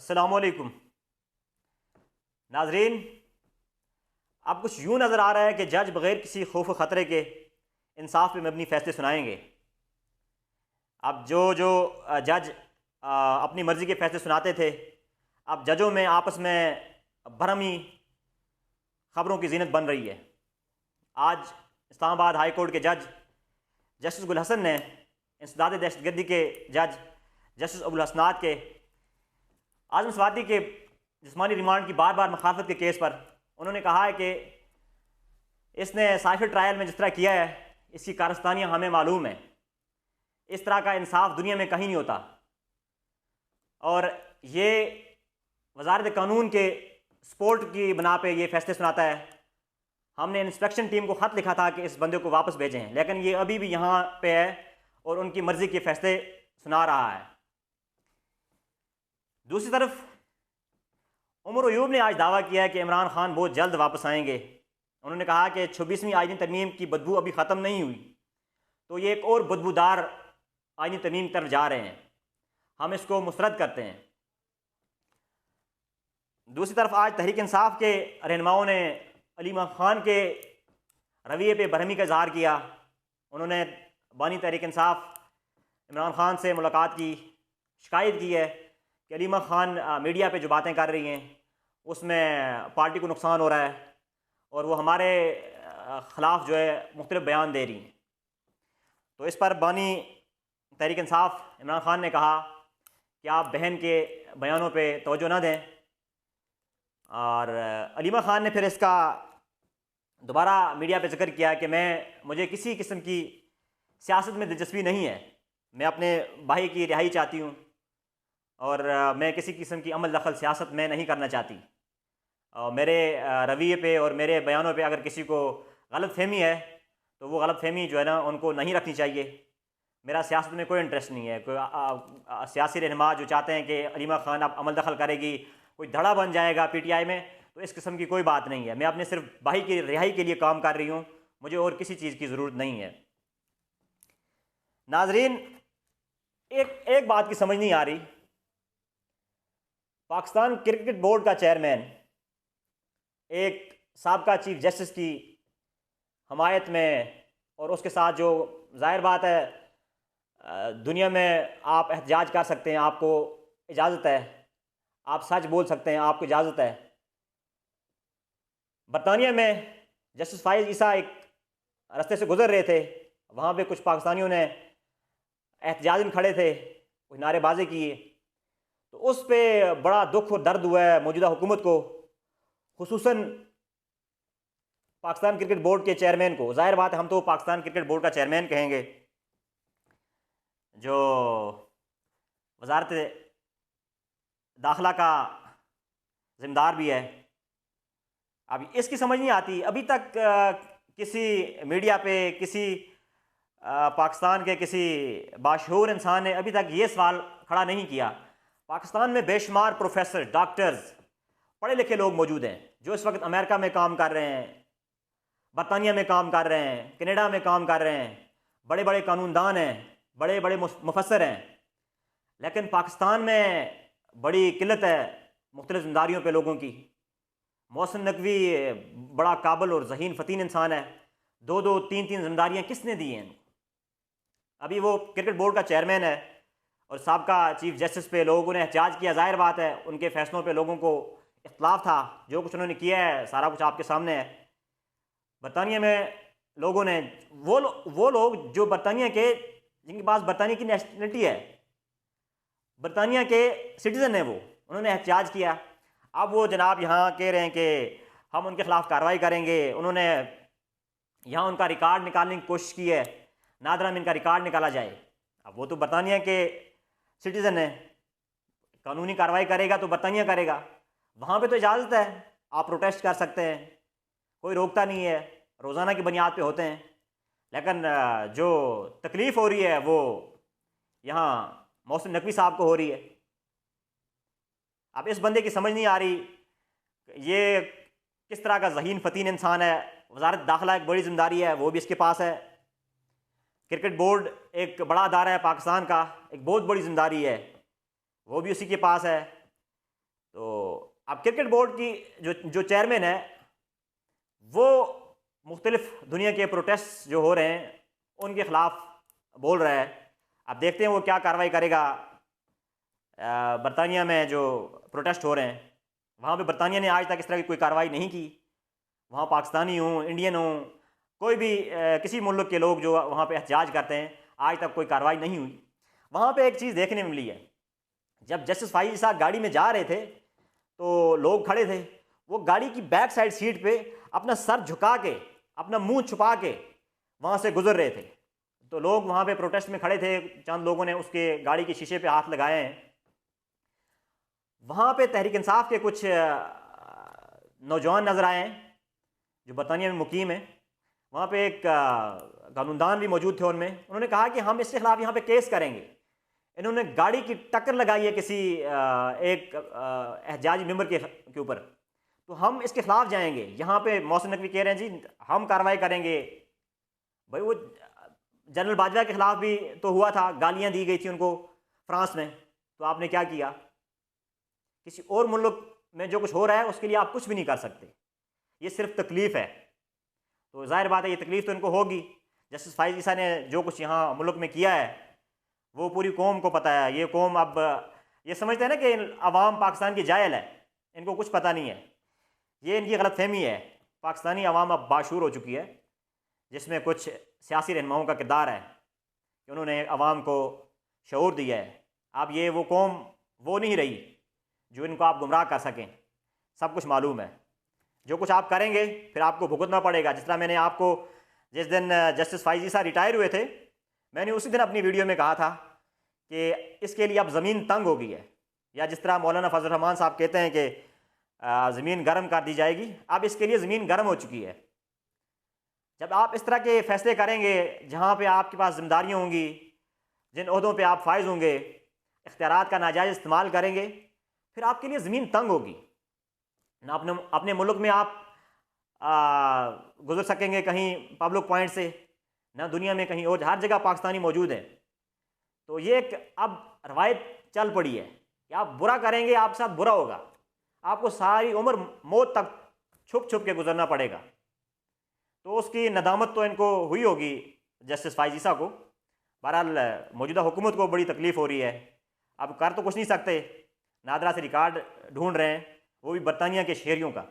अस्सलामुअलैकुम नाजरीन। अब कुछ यूँ नज़र आ रहा है कि जज बग़ैर किसी खौफ व ख़तरे के इंसाफ पे मबनी फ़ैसले सुनाएंगे। अब जो जो जज अपनी मर्ज़ी के फ़ैसले सुनाते थे, अब जजों में आपस में भरमी ख़बरों की ज़ीनत बन रही है। आज इस्लामाबाद हाई कोर्ट के जज जस्टिस गुल हसन ने इंसदाद दहशतगर्दी के जज जस्टिस अबुल हसनात के आज़म स्वाति के जिस्मानी रिमांड की बार बार मुखालफत के केस पर उन्होंने कहा है कि इसने साइफर ट्रायल में जिस तरह किया है, इसकी कारस्तानियाँ हमें मालूम है। इस तरह का इंसाफ दुनिया में कहीं नहीं होता। और ये वजारत कानून के सपोर्ट की बना पे ये फैसले सुनाता है। हमने इंस्पेक्शन टीम को ख़त लिखा था कि इस बंदे को वापस भेजें, लेकिन ये अभी भी यहाँ पे है और उनकी मर्ज़ी के फैसले सुना रहा है। दूसरी तरफ उमर अयूब ने आज दावा किया है कि इमरान खान बहुत जल्द वापस आएंगे। उन्होंने कहा कि 26वीं आईनी तरमीम की बदबू अभी ख़त्म नहीं हुई, तो ये एक और बदबूदार आईनी तरमीम की तरफ जा रहे हैं। हम इसको मुस्तरद करते हैं। दूसरी तरफ आज तहरीक इंसाफ के रहनुमाओं ने अली महमूद खान के रवैये पे बरहमी का इजहार किया। उन्होंने बानी तहरीक इंसाफ इमरान खान से मुलाकात की, शिकायत की है कि अली महमूद खान मीडिया पे जो बातें कर रही हैं उसमें पार्टी को नुकसान हो रहा है और वो हमारे ख़िलाफ़ जो है मुख्तलिफ बयान दे रही हैं। तो इस पर बानी तहरीक इंसाफ इमरान खान ने कहा कि आप बहन के बयानों पे तवज्जो ना दें। और अली महमूद खान ने फिर इसका दोबारा मीडिया पे जिक्र किया कि मुझे किसी किस्म की सियासत में दिलचस्पी नहीं है। मैं अपने भाई की रिहाई चाहती हूँ और मैं किसी किस्म की अमल दखल सियासत में नहीं करना चाहती। मेरे रवैये पे और मेरे बयानों पे अगर किसी को गलत फहमी है तो वो गलत फहमी जो है ना उनको नहीं रखनी चाहिए। मेरा सियासत में कोई इंटरेस्ट नहीं है। कोई सियासी रहनुमा जो चाहते हैं कि अली महमूद खान अब अमल दखल करेगी, कोई धड़ा बन जाएगा पीटीआई में, तो इस किस्म की कोई बात नहीं है। मैं अपने सिर्फ भाई की रिहाई के लिए काम कर रही हूँ, मुझे और किसी चीज़ की ज़रूरत नहीं है। नाजरीन, एक बात की समझ नहीं आ रही। पाकिस्तान क्रिकेट बोर्ड का चेयरमैन एक साबका चीफ जस्टिस की हमायत में और उसके साथ जो जाहिर बात है दुनिया में आप एहतजाज कर सकते हैं, आपको इजाज़त है, आप सच बोल सकते हैं, आपको इजाज़त है। बरतानिया में जस्टिस फाइज ईसा एक रास्ते से गुजर रहे थे, वहाँ पे कुछ पाकिस्तानियों ने एहतजाजन खड़े थे, कुछ नारेबाजी किए, तो उस पर बड़ा दुख और दर्द हुआ है मौजूदा हुकूमत को, खुसूसन पाकिस्तान क्रिकेट बोर्ड के चेयरमैन को। जाहिर बात है हम तो पाकिस्तान क्रिकेट बोर्ड का चेयरमैन कहेंगे, जो वजारत दाखिला का जिम्मेदार भी है। अब इसकी समझ नहीं आती, अभी तक किसी मीडिया पे किसी पाकिस्तान के किसी बाशऊर इंसान ने अभी तक ये सवाल खड़ा नहीं किया। पाकिस्तान में बेशुमार प्रोफेसर, डॉक्टर्स, पढ़े लिखे लोग मौजूद हैं जो इस वक्त अमेरिका में काम कर रहे हैं, बरतानिया में काम कर रहे हैं, कनाडा में काम कर रहे हैं, बड़े बड़े कानूनदान हैं, बड़े बड़े मुफस्सर हैं। लेकिन पाकिस्तान में बड़ी किल्लत है मुख्तलिफ ज़िम्मेदारियों पे लोगों की। मोहसिन नकवी बड़ा काबिल और ज़हीन फ़तीन इंसान है, दो दो तीन तीन ज़िम्मेदारियाँ किसने दी हैं इनको? अभी वो क्रिकेट बोर्ड का चेयरमैन है और साबका चीफ जस्टिस पे लोगों ने एहतजाज किया। जाहिर बात है उनके फ़ैसलों पे लोगों को इख्तलाफ था। जो कुछ उन्होंने किया है सारा कुछ आपके सामने है। बरतानिया में लोगों ने वो लोग जो बरतानिया के, जिनके पास बरतानिया की नेशनलिटी है, बरतानिया के सिटीज़न हैं, वो उन्होंने एहतजाज किया। अब वो जनाब यहाँ कह रहे हैं कि हम उनके ख़िलाफ़ कार्रवाई करेंगे। उन्होंने यहाँ उनका रिकॉर्ड निकालने की कोशिश की है, नादरा में इनका रिकॉर्ड निकाला जाए। अब वो तो बरतानिया के सिटीज़न है, कानूनी कार्रवाई करेगा तो बरतानिया करेगा। वहाँ पे तो इजाज़त है, आप प्रोटेस्ट कर सकते हैं, कोई रोकता नहीं है, रोज़ाना की बुनियाद पे होते हैं। लेकिन जो तकलीफ़ हो रही है वो यहाँ मोहसिन नकवी साहब को हो रही है। अब इस बंदे की समझ नहीं आ रही, ये किस तरह का ज़हीन फ़तीन इंसान है। वजारत दाखिला एक बड़ी ज़िम्मेदारी है, वो भी इसके पास है। क्रिकेट बोर्ड एक बड़ा अदारा है पाकिस्तान का, एक बहुत बड़ी ज़िम्मेदारी है, वो भी उसी के पास है। अब क्रिकेट बोर्ड की जो चेयरमैन है वो मुख्तलिफ दुनिया के प्रोटेस्ट जो हो रहे हैं उनके ख़िलाफ़ बोल रहा है। अब देखते हैं वो क्या कार्रवाई करेगा। बरतानिया में जो प्रोटेस्ट हो रहे हैं वहाँ पे बरतानिया ने आज तक इस तरह की कोई कार्रवाई नहीं की। वहाँ पाकिस्तानी हों, इंडियन हों, कोई भी किसी मुल्क के लोग जो वहाँ पे एहतजाज करते हैं, आज तक कोई कार्रवाई नहीं हुई। वहाँ पे एक चीज़ देखने में मिली है, जब जस्टिस फाइज़ साहब गाड़ी में जा रहे थे तो लोग खड़े थे, वो गाड़ी की बैक साइड सीट पे अपना सर झुका के, अपना मुंह छुपा के वहाँ से गुजर रहे थे। तो लोग वहाँ पे प्रोटेस्ट में खड़े थे, चंद लोगों ने उसके गाड़ी के शीशे पे हाथ लगाए हैं। वहाँ पे तहरीक इंसाफ के कुछ नौजवान नज़र आए हैं जो बरतानिया में मुकीम है। वहाँ पे एक कानूनदान भी मौजूद थे उनमें। उन्होंने कहा कि हम इसके खिलाफ यहाँ पे केस करेंगे। इन्होंने गाड़ी की टक्कर लगाई है किसी एक एहतजाजी मेंबर के ऊपर, तो हम इसके खिलाफ जाएंगे। यहाँ पे मोहसिन नकवी कह रहे हैं जी हम कार्रवाई करेंगे। भाई वो जनरल बाजवा के खिलाफ भी तो हुआ था, गालियाँ दी गई थी उनको फ्रांस में, तो आपने क्या किया? किसी और मुल्क में जो कुछ हो रहा है उसके लिए आप कुछ भी नहीं कर सकते। ये सिर्फ तकलीफ़ है, तो ज़ाहिर बात है ये तकलीफ़ तो इनको होगी। जस्टिस फाइज़ ईसा ने जो कुछ यहाँ मुल्क में किया है वो पूरी कौम को पता है। ये कौम अब ये समझते हैं ना कि अवाम पाकिस्तान की जायल है, इनको कुछ पता नहीं है। ये इनकी गलतफहमी है। पाकिस्तानी अवाम अब बाशूर हो चुकी है, जिसमें कुछ सियासी रहनुमाओं का किरदार है कि उन्होंने अवाम को शऊर दिया है। अब ये वो कौम वो नहीं रही जो इनको आप गुमराह कर सकें। सब कुछ मालूम है, जो कुछ आप करेंगे फिर आपको भुगतना पड़ेगा। जिस तरह मैंने आपको जिस दिन जस्टिस फाइज़ ईसा रिटायर हुए थे, मैंने उसी दिन अपनी वीडियो में कहा था कि इसके लिए अब ज़मीन तंग हो गई है, या जिस तरह मौलाना फजल रहमान साहब कहते हैं कि ज़मीन गर्म कर दी जाएगी, अब इसके लिए ज़मीन गर्म हो चुकी है। जब आप इस तरह के फ़ैसले करेंगे जहाँ पे आपके पास ज़िम्मेदारियाँ होंगी, जिन ओहदों पे आप फाइज होंगे, इख्तियारात का नाजायज़ इस्तेमाल करेंगे, फिर आपके लिए ज़मीन तंग होगी ना। अपने मुल्क में आप गुजर सकेंगे कहीं पब्लिक पॉइंट से, ना दुनिया में कहीं और। हर जगह पाकिस्तानी मौजूद हैं। तो ये एक अब रवायत चल पड़ी है कि आप बुरा करेंगे आपके साथ बुरा होगा, आपको सारी उम्र मौत तक छुप छुप के गुजरना पड़ेगा। तो उसकी नदामत तो इनको हुई होगी जस्टिस फाइज़ ईसा को। बहरहाल मौजूदा हुकूमत को बड़ी तकलीफ़ हो रही है। अब कर तो कुछ नहीं सकते, नादरा से रिकॉर्ड ढूंढ रहे हैं, वो भी बरतानिया के शहरियों का।